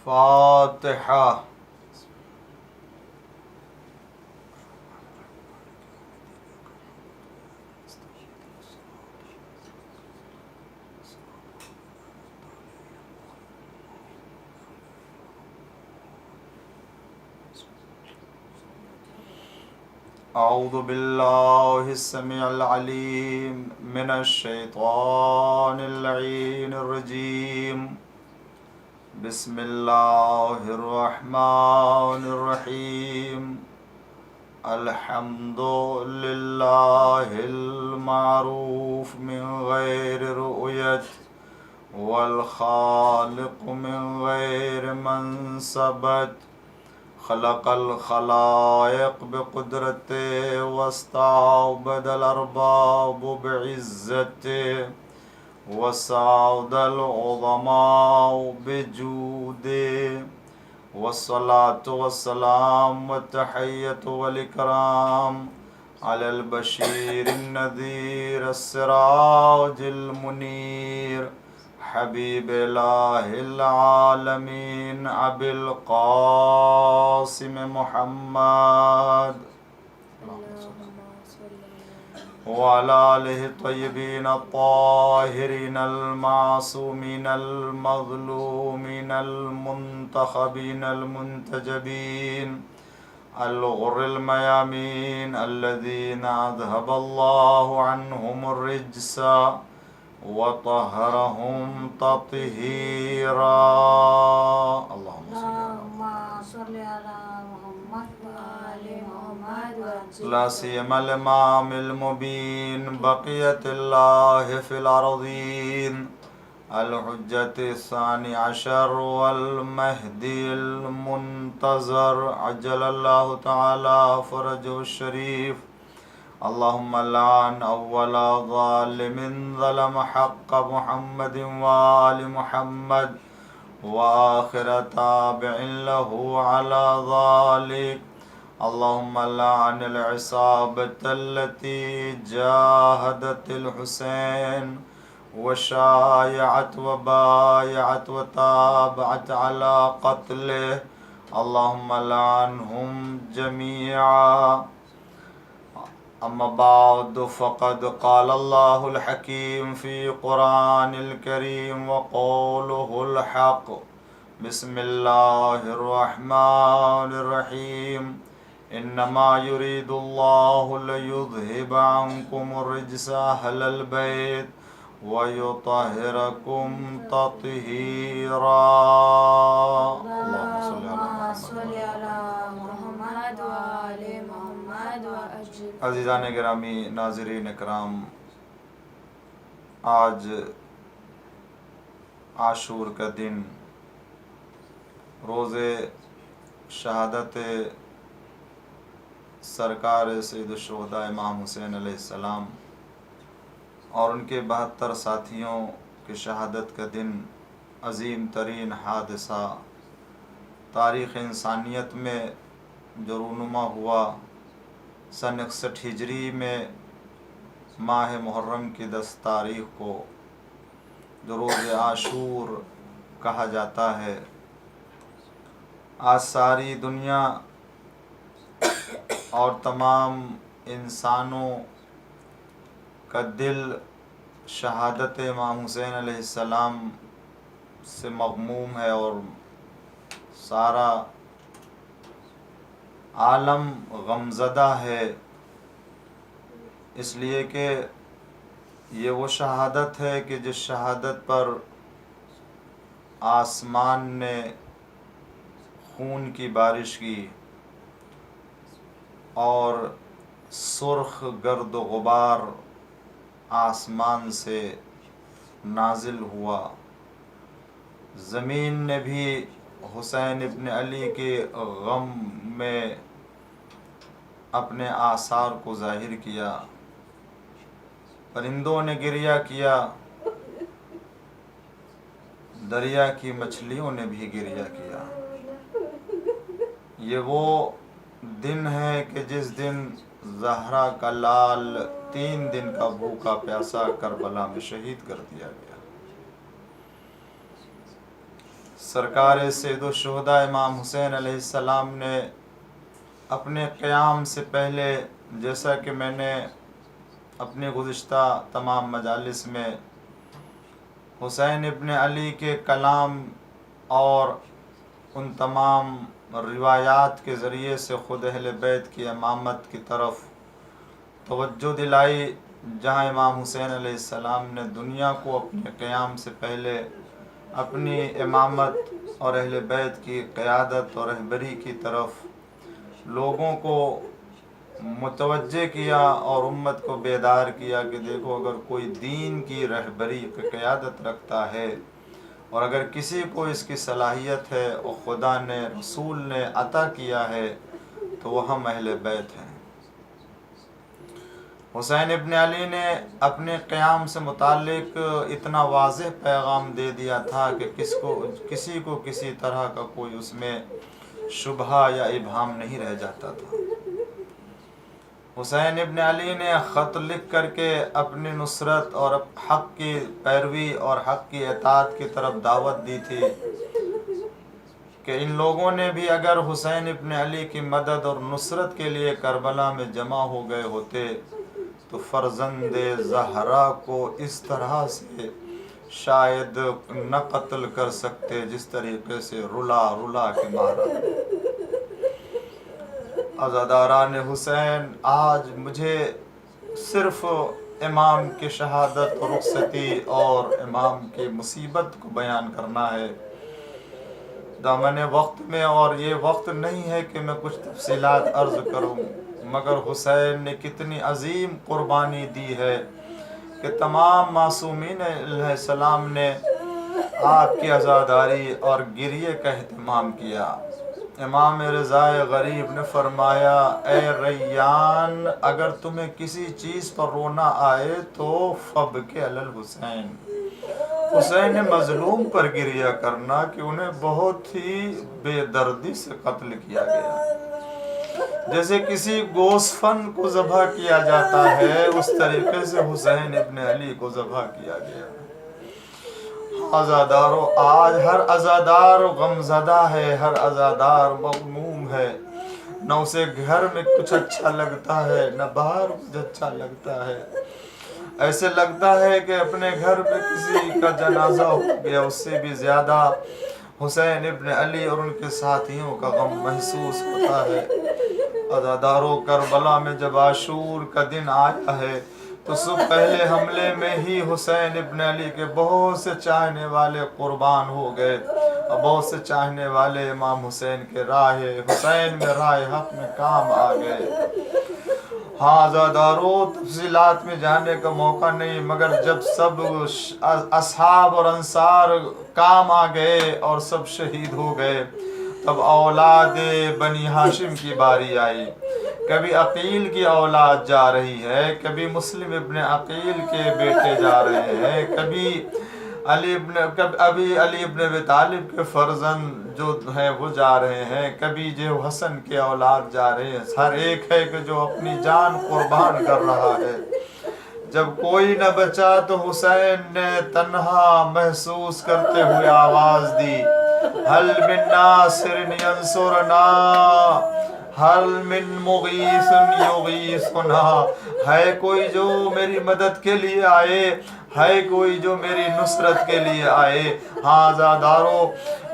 فاتحہ۔ اعوذ باللہ السمیع العلیم من الشیطان اللعین الرجیم، بسم اللہ الرحمن الرحیم، الحمد للہ المعروف من غیر رؤیت، والخالق من غیر منصبت، خلق الخلائق بقدرت واستعبد الارباب بعزت، وسعد العظماء بجود، والصلاة والسلام والتحیۃ والاکرام علی البشیر النذیر السراج المنیر، حبیب الہ العالمین ابی القاسم محمد وعلی آلہ الطیبین الطاہرین المعصومین المظلومین المنتخبین المنتجبین الغر المیامین الذین اذهب اللہ عنہم الرجس وطهرهم تطهيرا، اللهم صل على محمد وآل محمد، لا سيما الإمام المبين بقية الله في الأرضين، الحجة الثاني عشر والمهدي المنتظر، عجل الله تعالى فرجه الشريف، اللهم لعن أول ظالم ظلم حق محمد وآل محمد، وآخر تابع له على ذلك، اللهم لعن العصابة التي جاهدت الحسين وشايعت وبايعت وتابعت على قتله، اللهم لعنهم جميعا. اما بعد، فقد قال الله الحكيم في قرآن الكريم وقوله الحق، بسم الله الرحمن الرحيم، انما يريد الله ليذهب عنكم الرجس اهل البيت ويطهركم تطهيرا. اللهم صل على محمد وآل محمد. عزیزان گرامی، ناظرین اکرام، آج عاشور کا دن، روز شہادت سرکار سید الشہداء امام حسین علیہ السلام اور ان کے 72 ساتھیوں کی شہادت کا دن، عظیم ترین حادثہ تاریخ انسانیت میں جو رونما ہوا سن 61 ہجری میں ماہ محرم کی 10 تاریخ کو، جو روز عاشور کہا جاتا ہے. آج ساری دنیا اور تمام انسانوں کا دل شہادت امام حسین علیہ السلام سے مغموم ہے، اور سارا عالم غمزدہ ہے، اس لیے کہ یہ وہ شہادت ہے کہ جس شہادت پر آسمان نے خون کی بارش کی اور سرخ گرد و غبار آسمان سے نازل ہوا. زمین نے بھی حسین ابن علی کے غم میں اپنے آثار کو ظاہر کیا، پرندوں نے گریہ کیا، دریا کی مچھلیوں نے بھی گریہ کیا. یہ وہ دن ہے کہ جس دن زہرا کا لال 3 دن کا بھوکا پیاسا کربلا میں شہید کر دیا گیا. سرکار سید الشہداء امام حسین علیہ السلام نے اپنے قیام سے پہلے، جیسا کہ میں نے اپنے گزشتہ تمام مجالس میں حسین ابن علی کے کلام اور ان تمام روایات کے ذریعے سے خود اہل بیت کی امامت کی طرف توجہ دلائی، جہاں امام حسین علیہ السلام نے دنیا کو اپنے قیام سے پہلے اپنی امامت اور اہل بیت کی قیادت اور رہبری کی طرف لوگوں کو متوجہ کیا اور امت کو بیدار کیا کہ دیکھو، اگر کوئی دین کی رہبری کی قیادت رکھتا ہے اور اگر کسی کو اس کی صلاحیت ہے اور خدا نے، رسول نے عطا کیا ہے تو وہ ہم اہل بیت ہیں۔ حسین ابن علی نے اپنے قیام سے متعلق اتنا واضح پیغام دے دیا تھا کہ کسی کو کسی طرح کا کوئی اس میں شبہہ یا ابہام نہیں رہ جاتا تھا۔ حسین ابن علی نے خط لکھ کر کے اپنی نصرت اور حق کی پیروی اور حق کی اطاعت کی طرف دعوت دی تھی کہ ان لوگوں نے بھی اگر حسین ابن علی کی مدد اور نصرت کے لیے کربلا میں جمع ہو گئے ہوتے تو فرزند زہرا کو اس طرح سے شاید نہ قتل کر سکتے جس طریقے سے رلا کے مارا۔ عزاداران حسین، آج مجھے صرف امام کی شہادت اور رخصتی اور امام کی مصیبت کو بیان کرنا ہے دامن وقت میں، اور یہ وقت نہیں ہے کہ میں کچھ تفصیلات عرض کروں، مگر حسین نے کتنی عظیم قربانی دی ہے کہ تمام معصومین علیہ السلام نے آپ کی عزاداری اور گریے کا اہتمام کیا۔ امام رضا غریب نے فرمایا، اے ریان، اگر تمہیں کسی چیز پر رونا آئے تو فبکے علی الحسین، حسین مظلوم پر گریہ کرنا کہ انہیں بہت ہی بے دردی سے قتل کیا گیا، جیسے کسی گوسفند کو ذبح کیا جاتا ہے اس طریقے سے حسین ابن علی کو ذبح کیا گیا۔ عزادارو، آج ہر عزادار غمزدہ ہے، ہر عزادار مغموم ہے، نہ اسے گھر میں کچھ اچھا لگتا ہے نہ باہر کچھ اچھا لگتا ہے۔ ایسے لگتا ہے کہ اپنے گھر میں کسی کا جنازہ ہو گیا، اس سے بھی زیادہ حسین ابن علی اور ان کے ساتھیوں کا غم محسوس ہوتا ہے۔ عزادارو، کربلا میں جب عاشور کا دن آیا ہے تو صبح پہلے حملے میں ہی حسین ابن علی کے بہت سے چاہنے والے قربان ہو گئے اور بہت سے چاہنے والے امام حسین کے راہ حسین میں راہ حق میں کام آ گئے۔ ہاں عزادارو، تفصیلات میں جانے کا موقع نہیں، مگر جب سب اصحاب اور انصار کام آ گئے اور سب شہید ہو گئے تب اولاد بنی ہاشم کی باری آئی۔ کبھی عقیل کی اولاد جا رہی ہے، کبھی مسلم ابن عقیل کے بیٹے جا رہے ہیں، کبھی علی ابن ابی طالب کے فرزند جو ہیں وہ جا رہے ہیں، کبھی جو حسن کے اولاد جا رہے ہیں۔ ہر ایک ہے کہ جو اپنی جان قربان کر رہا ہے۔ جب کوئی نہ بچا تو حسین نے تنہا محسوس کرتے ہوئے آواز دی، حل من ناصر ینصرنا، حل من مغیث یغیثنا، ہے کوئی جو میری مدد کے لیے آئے، ہے کوئی جو میری نصرت کے لیے آئے۔ ہاں عزادارو،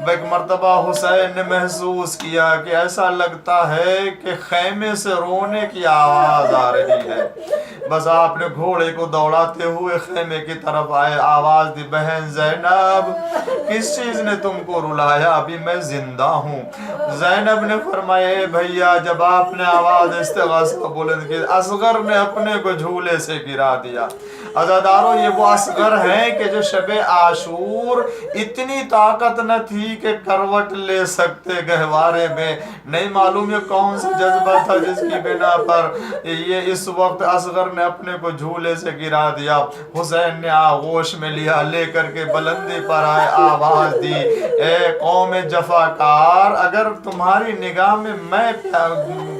ایک مرتبہ حسین نے محسوس کیا کہ ایسا لگتا ہے کہ خیمے سے رونے کی آواز آ رہی ہے۔ بس آپ نے گھوڑے کو دوڑاتے ہوئے خیمے کی طرف آئے، آواز دی، بہن زینب، کس چیز نے تم کو رلایا؟ ابھی میں زندہ ہوں۔ زینب نے فرمایا، اے بھیا، جب آپ نے آواز استغاثہ بلند کی، اصغر نے اپنے کو جھولے سے گرا دیا۔ عزادارو، یہ وہ اصغر ہیں کہ جو شب عاشور اتنی طاقت نہ تھی کہ کروٹ لے سکتے گہوارے میں، نہیں معلوم یہ کون سا جذبہ تھا جس کی بنا پر یہ اس وقت اصغر نے اپنے کو جھولے سے گرا دیا۔ حسین نے آغوش میں لیا، لے کر کے بلندی پر آئے، آواز دی، اے قوم جفاکار، اگر تمہاری نگاہ میں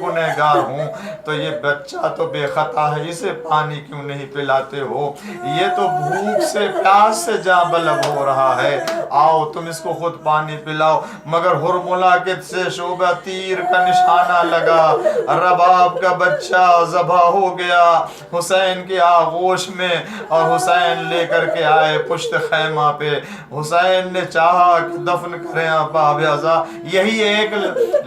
گنہگار ہوں تو یہ بچہ تو بے خطا ہے، اسے پانی کیوں نہیں پلاتے ہو؟ ہو، یہ تو بھوک سے پیاس سے جاں بلب ہو رہا ہے، آؤ تم اس کو خود پانی پلاؤ۔ مگر ہرملا کے سے شعبہ تیر کا نشانہ لگا، رباب کا بچہ ذبح ہو گیا حسین کے آغوش میں، اور حسین لے کر کے آئے پشت خیمہ پہ۔ حسین نے چاہا کہ دفن کریں باب ازا، یہی ایک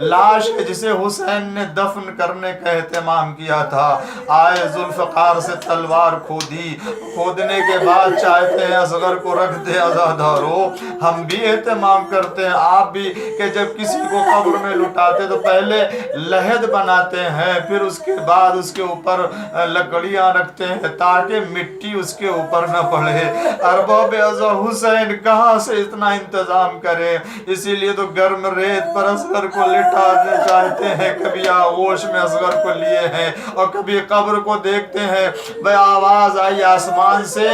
لاش ہے جسے حسین نے دفن کرنے کا اہتمام کیا تھا۔ آئے ذوالفقار سے تلوار کھودی، کھودنے کے بعد چاہتے ہیں اصغر کو رکھ دے عزادارو۔ ہم بھی اہتمام کرتے ہیں، آپ بھی، کہ جب کسی کو قبر میں لٹاتے تو پہلے لحد بناتے ہیں، پھر اس کے بعد اس کے اوپر لکڑیاں رکھتے ہیں تاکہ مٹی اس کے اوپر نہ پڑے۔ ارباب ازا حسین کہاں سے اتنا انتظام کرے، اسی لیے تو گرم ریت پر اصغر کو لٹانا چاہتے ہیں، کبھی آغوش میں اصغر کو لیے ہیں اور کبھی قبر کو دیکھتے ہیں۔ بھئی آواز آئی آسمان سے،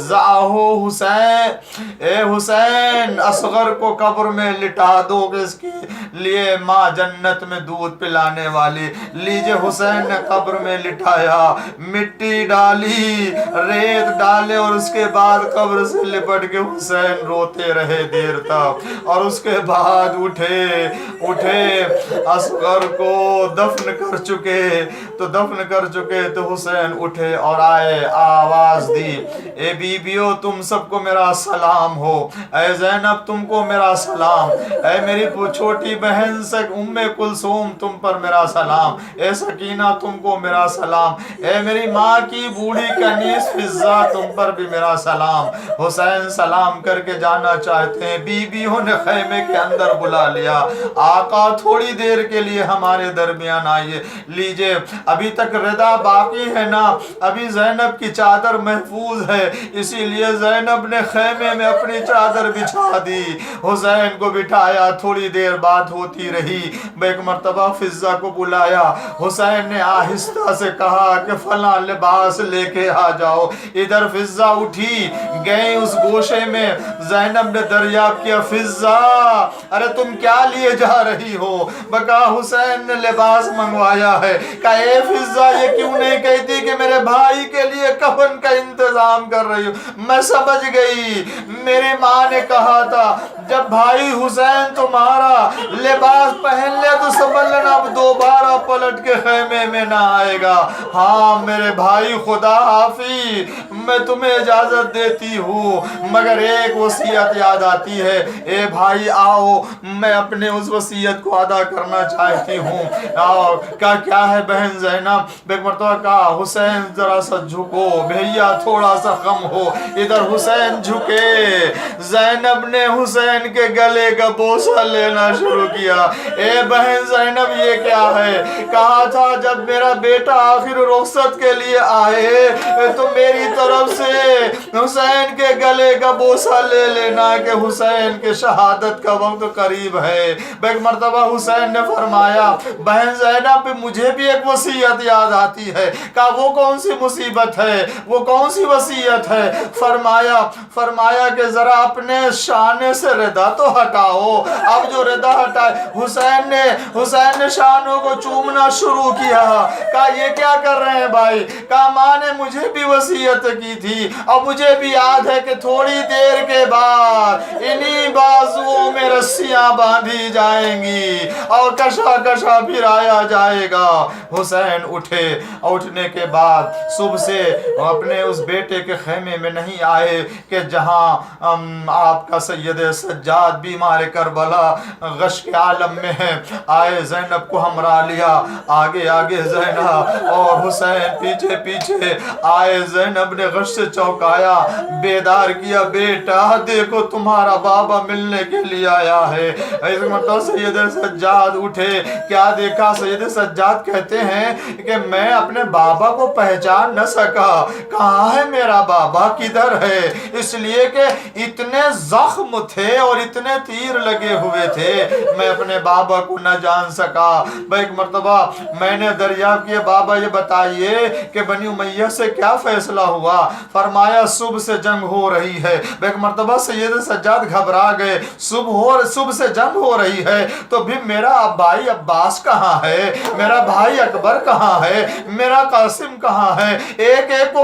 زاہو حسین، اے حسین اصغر کو قبر میں لٹا دو کہ اس کے لیے ماں جنت میں دودھ پلانے والی۔ لیجے حسین نے قبر میں لٹایا، مٹی ڈالی، ریت ڈالے، اور اس کے بعد قبر سے لپٹ کے حسین روتے رہے دیر تک، اور اس کے بعد اٹھے اصغر کو دفن کر چکے تو حسین اٹھے اور آئے، آواز دی، اے بیبیو تم سب کو میرا سلام ہو، اے زینب تم کو میرا سلام، اے میری چھوٹی بہن ام کلثوم تم پر میرا سلام، اے سکینہ تم کو میرا سلام، اے میری ماں کی بوڑھی کنیز فضہ تم پر بھی میرا سلام۔ حسین سلام کر کے جانا چاہتے ہیں، بیویوں نے خیمے کے اندر بلا لیا، آقا تھوڑی دیر کے لیے ہمارے درمیان آئیے۔ لیجے ابھی تک ردا باقی ہے نا، ابھی زینب کی چادر محفوظ ہے، اسی لیے زینب نے خیمے میں اپنی چادر بچھا دی، حسین کو بٹھایا، تھوڑی دیر بات ہوتی رہی۔ ایک مرتبہ فضہ کو بلایا، حسین نے آہستہ سے کہا کہ فلاں لباس لے کے آ جاؤ۔ ادھر فضہ اٹھی گئے اس گوشے میں، زینب نے دریافت کیا، فضہ ارے تم کیا لیے جا رہی ہو؟ بکا حسین نے لباس منگوایا ہے۔ کہا اے فضہ یہ کیوں نہیں کہتی کہ میرے بھائی کے لیے کفن کا انتظام کر رہی ہوں؟ میں سمجھ گئی، میری ماں نے کہا تھا جب بھائی حسین تمہارا لباس پہن لے تو سمجھ لینا اب دوبارہ پلٹ کے خیمے میں نہ آئے گا۔ ہاں میرے بھائی خدا حافظ، میں تمہیں اجازت دیتی ہوں، مگر ایک وصیت یاد آتی ہے۔ اے بھائی آؤ، میں اپنے اس وصیت کو ادا کرنا چاہتی ہوں۔ آؤ، کیا ہے بہن زینب؟ ایک مرتبہ کہا حسین ذرا سا جھکو، بھیا تھوڑا سا خم ہو۔ ادھر حسین جھکے، زینب نے حسین کے گلے کا بوسہ لینا شروع کیا۔ اے بہن زینب یہ کیا ہے؟ کہا تھا جب میرا بیٹا آخر رخصت کے لیے آئے تو میری طرف سے حسین کے گلے کا بوسہ لے لینا کہ حسین کے شہادت کا وقت قریب ہے۔ ایک مرتبہ حسین نے فرمایا بہن زینب مجھے بھی ایک وصیت یاد آتی ہے۔ کہا وہ کون سی مصیبت ہے، وہ کون سی وصیت ہے؟ فرمایا کہ ذرا اپنے شانے سے ردا تو ہٹاؤ۔ اب جو ردا ہٹائے، حسین نے شانوں کو چومنا شروع کیا۔ کہا یہ کیا کر رہے ہیں بھائی؟ کہا ماں نے مجھے بھی وصیت کی تھی اور مجھے بھی یاد ہے کہ تھوڑی دیر کے بعد انہی بازوؤں میں رسیاں باندھی جائیں گی اور کشا کشا پھرایا جائے گا۔ حسین اٹھنے کے بعد صبح سے اپنے اس بیٹے کے خیمے میں نہیں آئے کہ جہاں آپ کا سید سجاد بیمار کربلا غش کے عالم میں ہے۔ آئے زینب کو ہمراہ لیا، آگے زینب اور حسین پیچھے پیچھے آئے۔ زینب نے غش سے چوکایا، بیدار کیا، بیٹا دیکھو تمہارا بابا ملنے کے لیے آیا ہے۔ اس مطلب سید سجاد اٹھے، کیا دیکھا؟ سید سجاد کہتے ہیں کہ میں اپنے بابا کو پہچان نہ سکا، کہاں ہے میرا بابا، کدھر ہے؟ اس لیے کہ اتنے زخم تھے اور اتنے تیر لگے ہوئے تھے، میں اپنے بابا کو نہ جان سکا۔ ایک مرتبہ میں نے دریافت کیا، بابا یہ بتائیے کہ بنی امیہ سے کیا فیصلہ ہوا؟ فرمایا صبح سے جنگ ہو رہی ہے۔ ایک مرتبہ سید سجاد گھبرا گئے، صبح سے جنگ ہو رہی ہے تو بھی میرا بھائی عباس کہاں ہے، میرا بھائی اکبر کہاں ہے، میرا قاسم کہاں ہے؟ ایک ایک کو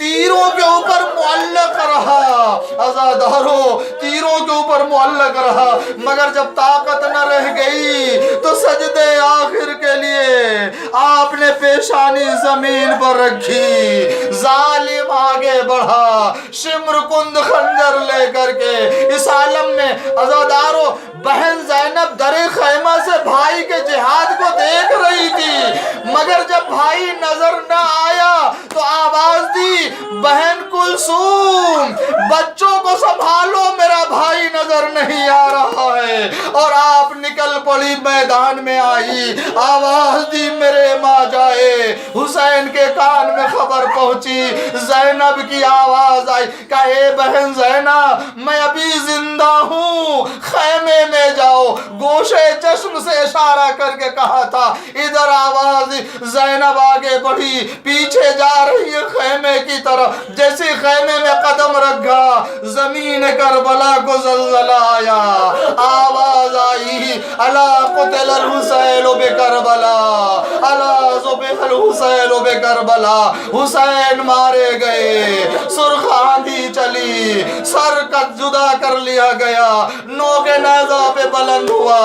تیروں کے اوپر معلق رہا، عزاداروں تیروں کے اوپر معلق رہا، مگر جب طاقت نہ رہ گئی تو سجدے آخر کے لیے آپ نے پیشانی زمین پر رکھی، ظالم آگے بڑھا شمر کند خنجر لے کر کے اس عالم میں۔ عزاداروں بہن زینب در خیمہ سے بھائی کے جہاد کو دیکھ رہی تھی، مگر جب بھائی نظر نہ آیا تو آواز دی، بہن کلثوم بچوں کو سنبھالو، میرا بھائی نظر نہیں آ رہا ہے، اور آپ نکل پڑی، میدان میں آئی، آواز دی میرے ماں جائے۔ حسین کے کان میں خبر پہنچی، زینب کی آواز آئی، کہا اے بہن زینب میں ابھی زندہ ہوں، خیمے میں جاؤ۔ گوشے چشم سے اشارہ کر کے کہا تھا، ادھر آواز دی، زینب آگے بڑھی، پیچھے جا رہی ہے خیمے کی طرف، جیسے خیمے میں قدم رکھا زمین کربلا کو زلزلہ آیا، آواز آئی، الا قتل الحسین بکربلا، الا ذبح الحسین بکربلا، حسین مارے گئے، سرخ آندھی چلی، سر کا جدا کر لیا گیا، نوک نیزہ پہ بلند ہوا۔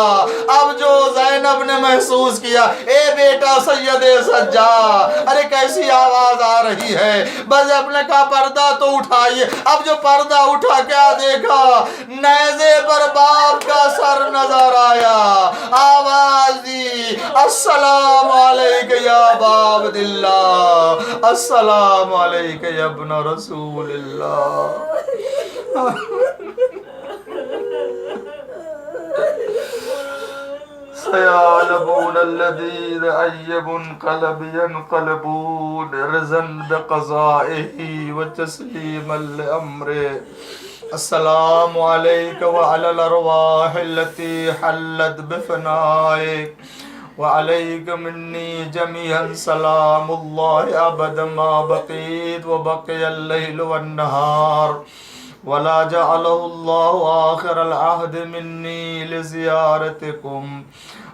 اب جو زینب نے محسوس کیا، اے بیٹا سید سجاد، ارے کیسی آواز آ رہی ہے، بس اپنے کا پردہ تو اٹھائیے۔ اب جو پردہ اٹھا کیا دیکھا، نیزے پر باپ کا سر نظر آیا، آواز دی، السلام علیکہ یا ابا عبداللہ، السلام علیکہ یا ابن رسول اللہ۔ سيعلمون الذين أي منقلب ينقلبون رضا بقضائه وتسليما لأمره. السلام عليك وعلى الأرواح التي حلت بفنائك وعليك مني جميعا سلام الله أبدا ما بقيت وبقي الليل والنهار، ولا جعله الله آخر العهد مني لزيارتكم.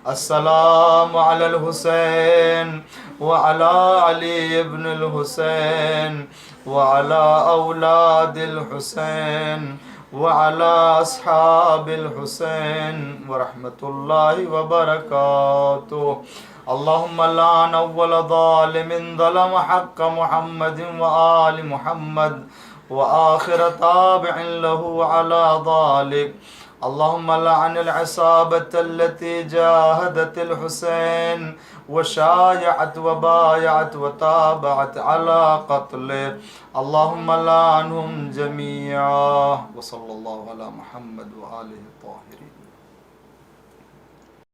السلام على الحسين وعلى علي بن الحسين وعلى أولاد الحسين وعلى أصحاب الحسين ورحمة الله وبركاته. اللهم لعن أول ظالم ظلم حق محمد وآل محمد وآخر تابع له على ذلك. اللهم لعن العصابة التي جاهدت الحسين وشايعت وبايعت وتابعت على قتله. اللهم لعنهم جميعا. وصلى الله على محمد وآله الطاهرين.